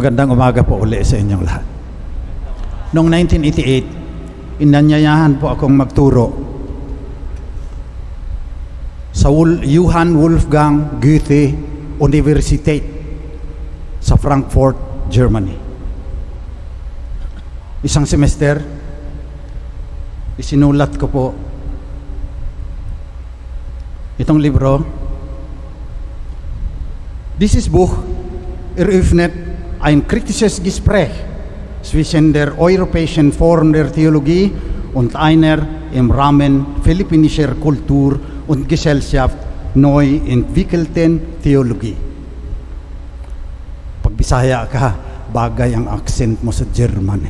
Magandang umaga po uli sa inyong lahat. Noong 1988, inanyayahan po akong magturo sa Johann Wolfgang Goethe Universität sa Frankfurt, Germany. Isang semester, isinulat ko po itong libro. Dieses Buch eröffnet ein kritisches Gespräch zwischen der europäischen Form der Theologie und einer im Rahmen philippinischer Kultur und Gesellschaft neu entwickelten Theologie. Pag Bisaya ka, bagay ang accent mo sa German.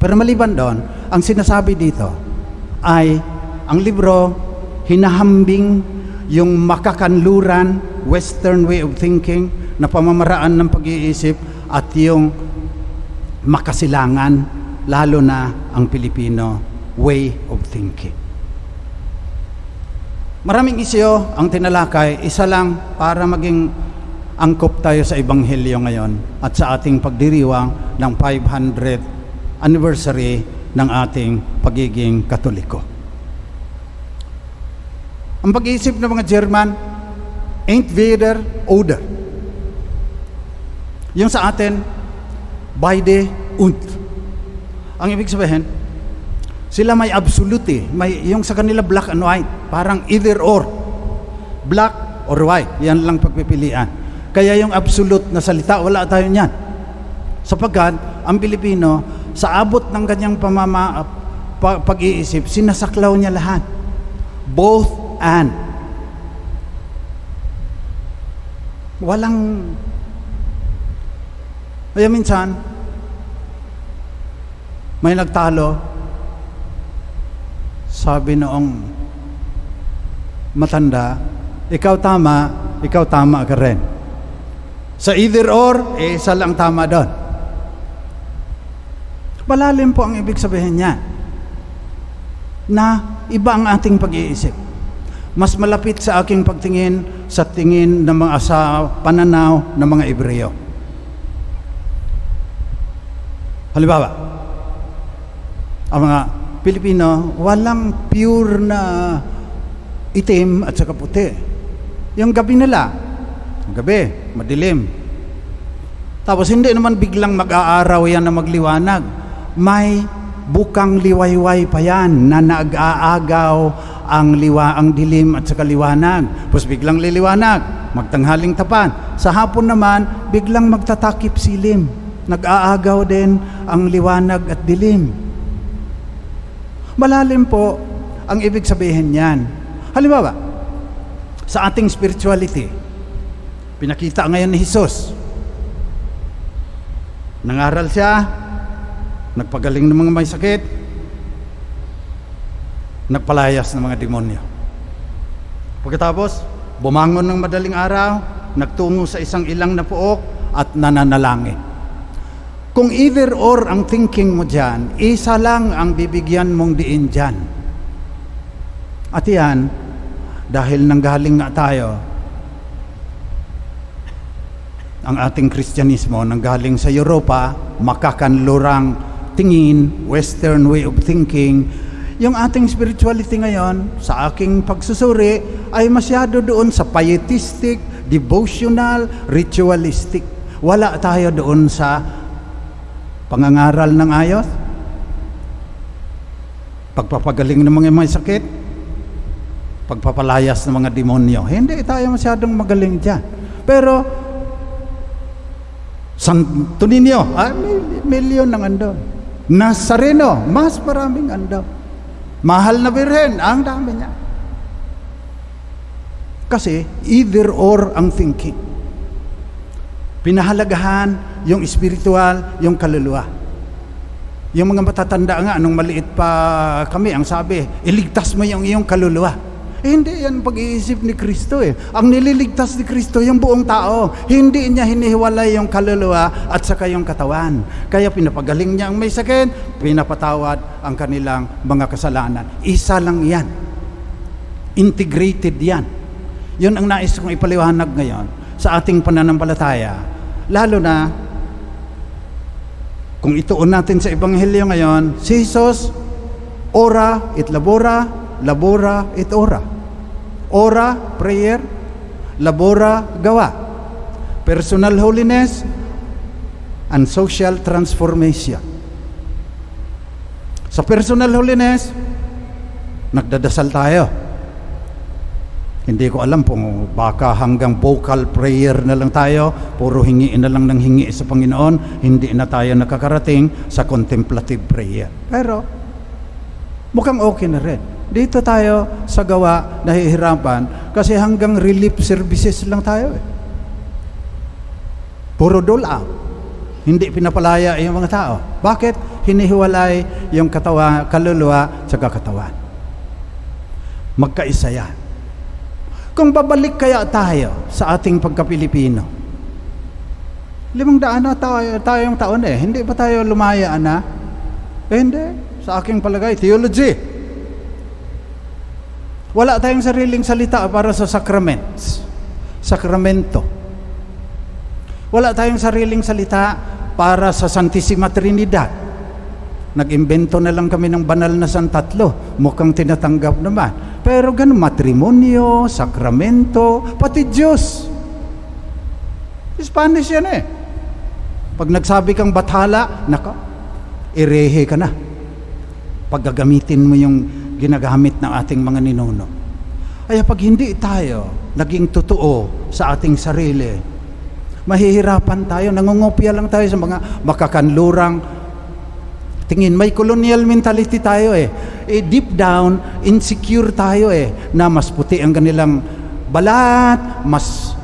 Pero maliban doon, ang sinasabi dito ay ang libro hinahambing yung makakanluran, Western way of thinking, na pamamaraan ng pag-iisip at yung makasilangan, lalo na ang Pilipino way of thinking. Maraming isyo ang tinalakay, isa lang para maging angkop tayo sa Ebanghelyo ngayon at sa ating pagdiriwang ng 500th anniversary ng ating pagiging Katoliko. Ang pag-iisip ng mga German, entweder oder. Yung sa atin, beide und. Ang ibig sabihin, sila may absolute, may yung sa kanila black and white, parang either or. Black or white, yan lang pagpipilian. Kaya yung absolute na salita, wala tayo niyan. Sapagkat ang Pilipino, sa abot ng kanyang pag-iisip, sinasaklaw niya lahat. Both and. Walang. Kaya minsan, may nagtalo, sabi noong matanda, ikaw tama ka rin. Sa either or, isa lang tama doon. Malalim po ang ibig sabihin niya, na iba ang ating pag-iisip. Mas malapit sa aking pagtingin sa tingin ng mga sa pananaw ng mga Hebreo. Halimbawa, ang mga Pilipino, walang pure na itim at saka puti. Yung gabi nila, gabi, madilim. Tapos hindi naman biglang mag-aaraw yan na magliwanag. May bukang liwayway pa yan na nag-aagaw ang dilim at saka liwanag. Tapos biglang liliwanag, magtanghaling tapan. Sa hapon naman, biglang magtatakip silim. Nag-aagaw din ang liwanag at dilim. Malalim po ang ibig sabihin niyan. Halimbawa, sa ating spirituality, pinakita ngayon ni Jesus. Nangaral siya, nagpagaling ng mga may sakit, nagpalayas ng mga demonyo. Pagkatapos, bumangon ng madaling araw, nagtungo sa isang ilang na puok at nananalangin. Kung either or ang thinking mo dyan, isa lang ang bibigyan mong diin dyan. At yan, dahil nanggaling nga tayo, ang ating Kristyanismo nanggaling sa Europa, makakanlurang tingin, Western way of thinking, yung ating spirituality ngayon, sa aking pagsusuri, ay masyado doon sa pietistic, devotional, ritualistic. Wala tayo doon sa pangangaral ng ayos, pagpapagaling ng mga may sakit, pagpapalayas ng mga demonyo. Hindi tayo masyadong magaling dyan. Pero Santo Niño, milyon ang andon. Nazareno, mas maraming andon. Mahal na Birhen, ang dami niya. Kasi either or ang thinking. Pinahalagahan yung spiritual, yung kaluluwa. Yung mga matatanda nga, nung maliit pa kami, ang sabi, iligtas mo yung iyong kaluluwa. Hindi yan pag-iisip ni Kristo eh. Ang nililigtas ni Kristo, yung buong tao. Hindi niya hinihiwalay yung kaluluwa at saka yung katawan. Kaya pinapagaling niya ang may sakit, pinapatawad ang kanilang mga kasalanan. Isa lang yan. Integrated yan. Yun ang nais kong ipaliwanag ngayon sa ating pananampalataya. Lalo na Kung ituon natin sa Ebanghelyo ngayon, si Jesus, ora et labora, labora et ora. Ora, prayer, labora, gawa. Personal holiness and social transformation. Sa personal holiness, nagdadasal tayo. Hindi ko alam kung baka hanggang vocal prayer na lang tayo, puro hingiin na lang ng hingi sa Panginoon, hindi na tayo nakakarating sa contemplative prayer. Pero, mukhang okay na rin. Dito tayo sa gawa, nahihirapan, kasi hanggang relief services lang tayo eh. Puro dole out. Hindi pinapalaya yung mga tao. Bakit? Hinihiwalay yung kaluluwa sa katawan. Magkaisa yan. Kung babalik kaya tayo sa ating pagka-Pilipino, 500 na tayong taon eh. Hindi ba tayo lumaya na? Hindi. Sa aking palagay, theology. Wala tayong sariling salita para sa sacraments. Sakramento. Wala tayong sariling salita para sa Santissima Trinidad. Nag-imbento na lang kami ng banal na santatlo. Mukhang tinatanggap naman. Pero ganun, matrimonyo, sakramento, pati Diyos. Spanish yan eh. Pag nagsabi kang bathala, naka, irehe ka na. Pag gagamitin mo yung ginagamit ng ating mga ninuno. Kaya pag hindi tayo naging totoo sa ating sarili, mahihirapan tayo, nangungopia lang tayo sa mga makakanlurang tingin. May colonial mentality tayo eh. Deep down, insecure tayo eh, na mas puti ang kanilang balat, mas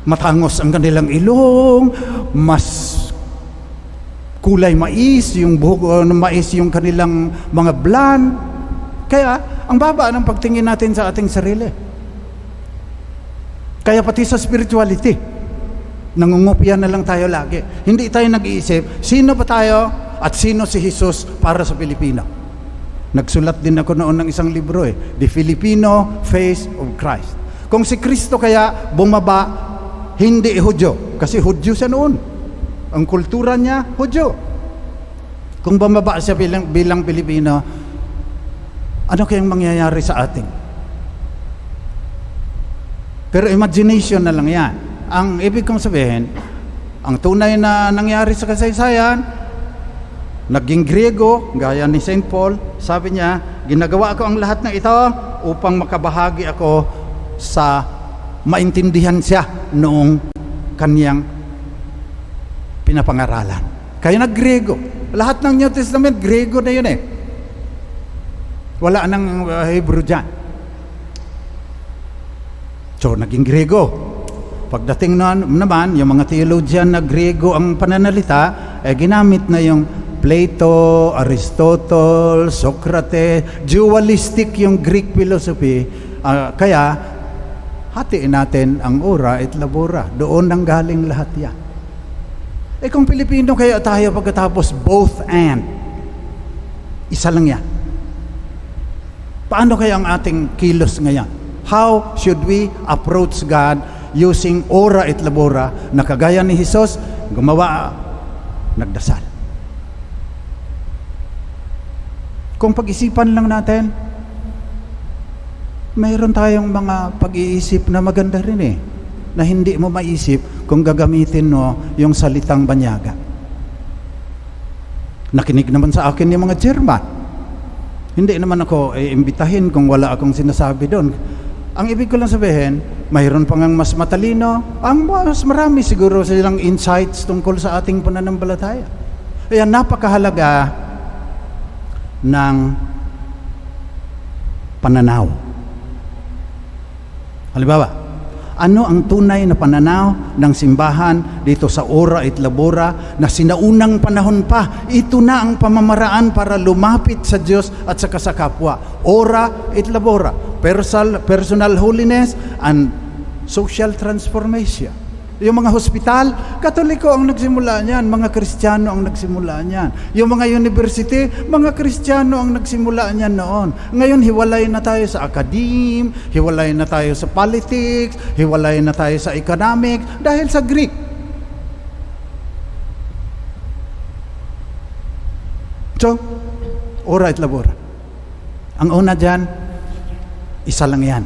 matangos ang kanilang ilong, mas kulay mais, yung buhok ng mais yung kanilang mga blonde. Kaya, ang baba ng pagtingin natin sa ating sarili. Kaya pati sa spirituality, nangungopia na lang tayo lagi. Hindi tayo nag-iisip, sino ba tayo at sino si Jesus para sa Pilipino. Nagsulat din ako noon ng isang libro eh, The Filipino Face of Christ. Kung si Kristo kaya bumaba, hindi Hudyo, kasi Hudyo siya noon. Ang kultura niya, Hudyo. Kung bumaba siya bilang Pilipino, ano kayang mangyayari sa atin? Pero imagination na lang yan. Ang ibig kong sabihin, ang tunay na nangyari sa kasaysayan, naging Griego, gaya ni St. Paul, sabi niya, ginagawa ko ang lahat ng ito upang makabahagi ako sa maintindihan siya noong kaniyang pinapangaralan. Kaya nag-Griego. Lahat ng New Testament, Griego na yun eh. Wala nang Hebrew dyan. So, naging Griego. Pagdating naman, yung mga theologian na Griego ang pananalita, ginamit na yung Plato, Aristotle, Socrates, dualistic yung Greek philosophy. Kaya, hatiin natin ang ora at labora. Doon nang galing lahat yan. Kung Pilipino kaya tayo pagkatapos both and, isa lang yan. Paano kaya ang ating kilos ngayon? How should we approach God using ora et labora na kagaya ni Jesus, gumawa, nagdasal? Kung pag-isipan lang natin, mayroon tayong mga pag-iisip na maganda rin eh, na hindi mo maisip kung gagamitin mo yung salitang banyaga. Nakinig naman sa akin yung mga German. Hindi naman ako iimbitahin kung wala akong sinasabi doon. Ang ibig ko lang sabihin, mayroon pang ang mas matalino, ang mas marami siguro silang insights tungkol sa ating pananampalataya. Kaya napakahalaga ng pananaw. Halimbawa, ano ang tunay na pananaw ng simbahan dito sa ora et labora na sinaunang panahon pa? Ito na ang pamamaraan para lumapit sa Diyos at sa kasakapwa. Ora et labora, personal holiness and social transformation. Yung mga hospital, Katoliko ang nagsimula niyan, mga Kristiyano ang nagsimula niyan. Yung mga university, mga Kristiyano ang nagsimula niyan noon. Ngayon, hiwalay na tayo sa academe, hiwalay na tayo sa politics, hiwalay na tayo sa economics, dahil sa Greek. So, ora et labora. Ang una dyan, isa lang yan.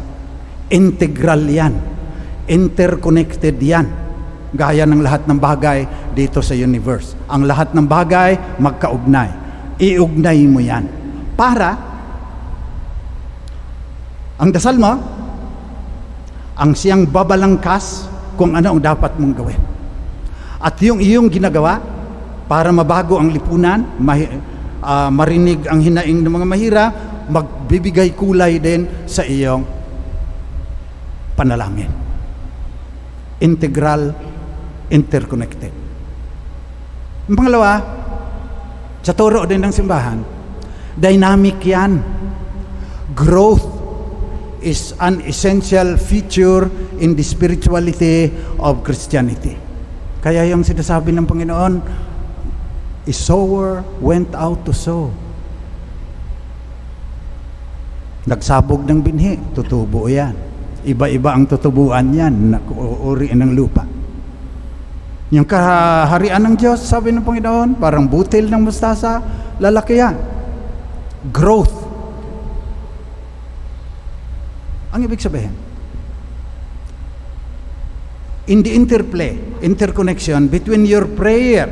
Integral yan. Interconnected yan. Gaya ng lahat ng bagay dito sa universe. Ang lahat ng bagay magkaugnay. Iugnay mo yan. Para, ang dasal mo, ang siyang babalangkas kung ano ang dapat mong gawin. At yung iyong ginagawa, para mabago ang lipunan, marinig ang hinaing ng mga mahirap, magbibigay kulay din sa iyong panalangin. Integral, interconnected. Ang pangalawa, sa turo din ng simbahan, dynamic yan. Growth is an essential feature in the spirituality of Christianity. Kaya yung sinasabi ng Panginoon, a sower went out to sow. Nagsabog ng binhi, tutubo yan. Iba-iba ang tutubuan yan, uri ng lupa. Yung kaharian ng Diyos, sabi ng Panginoon, parang butil ng mustasa, lalaki yan. Growth. Ang ibig sabihin, in the interconnection between your prayer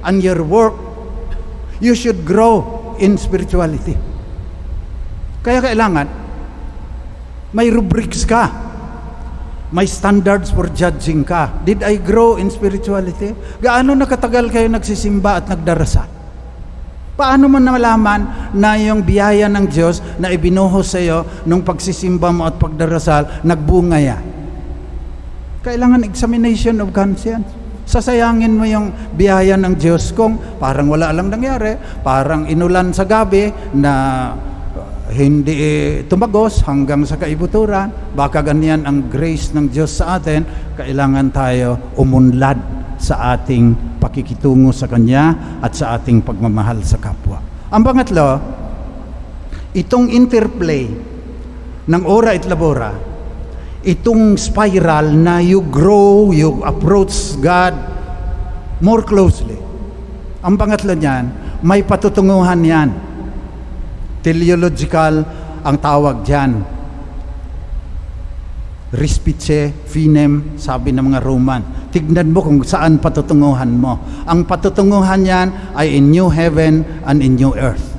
and your work, you should grow in spirituality. Kaya kailangan, may rubrics ka. May standards for judging ka. Did I grow in spirituality? Gaano nakatagal kayo nagsisimba at nagdarasal? Paano mo nalaman na yung biyaya ng Diyos na ibinuhos sa iyo nung pagsisimba mo at pagdarasal, nagbunga yan? Kailangan examination of conscience. Sasayangin mo yung biyaya ng Diyos kung parang wala lang nangyari, parang inulan sa gabi na hindi tumagos hanggang sa kaibuturan. Baka ganyan ang grace ng Diyos sa atin. Kailangan tayo umunlad sa ating pakikitungo sa Kanya at sa ating pagmamahal sa kapwa. Ang pangatlo, itong interplay ng ora et labora, itong spiral na you grow, you approach God more closely. Ang pangatlo niyan, may patutunguhan yan. Teleological ang tawag dyan. Respice finem, sabi ng mga Roman. Tignan mo kung saan patutunguhan mo. Ang patutunguhan yan ay in new heaven and in new earth.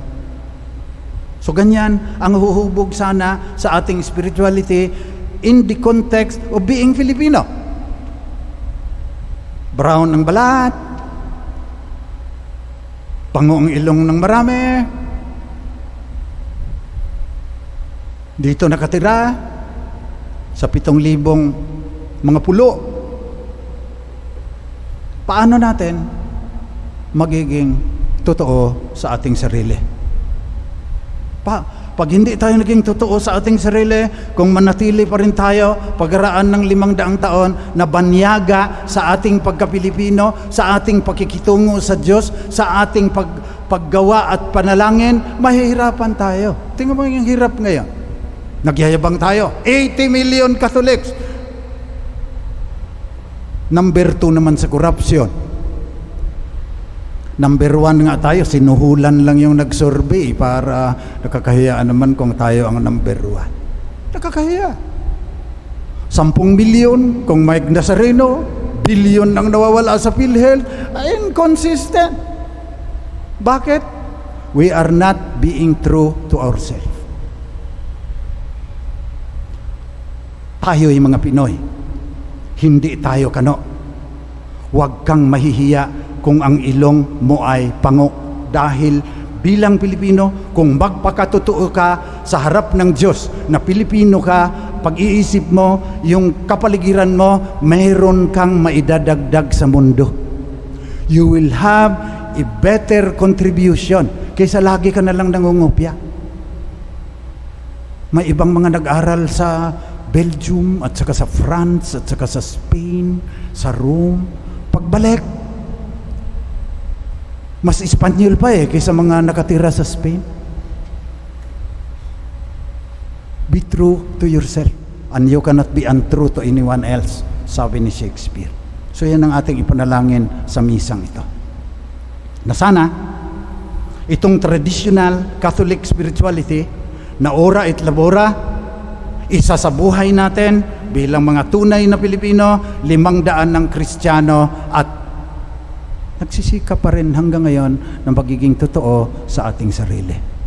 So ganyan ang huhubog sana sa ating spirituality in the context of being Filipino. Brown ang balat, pango ang ilong ng marami, dito nakatira sa 7,000 mga pulo. Paano natin magiging totoo sa ating sarili? Pag hindi tayo naging totoo sa ating sarili, kung manatili pa rin tayo pagkaraan ng 500 taon na banyaga sa ating pagka-Pilipino, sa ating pakikitungo sa Diyos, sa ating paggawa at panalangin, mahihirapan tayo. Tingnan mo yung hirap ngayon. Nagyayabang tayo. 80 million Catholics. Number 2 naman sa corruption. Number 1 nga tayo, sinuhulan lang yung nag-survey para nakakahiya naman kung tayo ang number 1. Nakakahiya. 10 milyon kung Mike Nazareno, billion ang nawawala sa PhilHealth, inconsistent. Bakit? We are not being true to ourselves. Tayo yung mga Pinoy, hindi tayo kano. Huwag kang mahihiya kung ang ilong mo ay pango. Dahil bilang Pilipino, kung magpakatotoo ka sa harap ng Diyos na Pilipino ka, pag-iisip mo, yung kapaligiran mo, mayroon kang maidadagdag sa mundo. You will have a better contribution kaysa lagi ka na lang nangungupya. May ibang mga nag-aral sa Belgium at saka sa France at saka sa Spain, sa Rome. Pagbalik, mas Espanyol pa kaysa mga nakatira sa Spain. Be true to yourself and you cannot be untrue to anyone else, sabi ni Shakespeare. So yan ang ating ipanalangin sa misang ito. Na sana, itong traditional Catholic spirituality na ora et labora, isa sa buhay natin bilang mga tunay na Pilipino, 500 ng Kristiyano, at nagsisikap pa rin hanggang ngayon ng pagiging totoo sa ating sarili.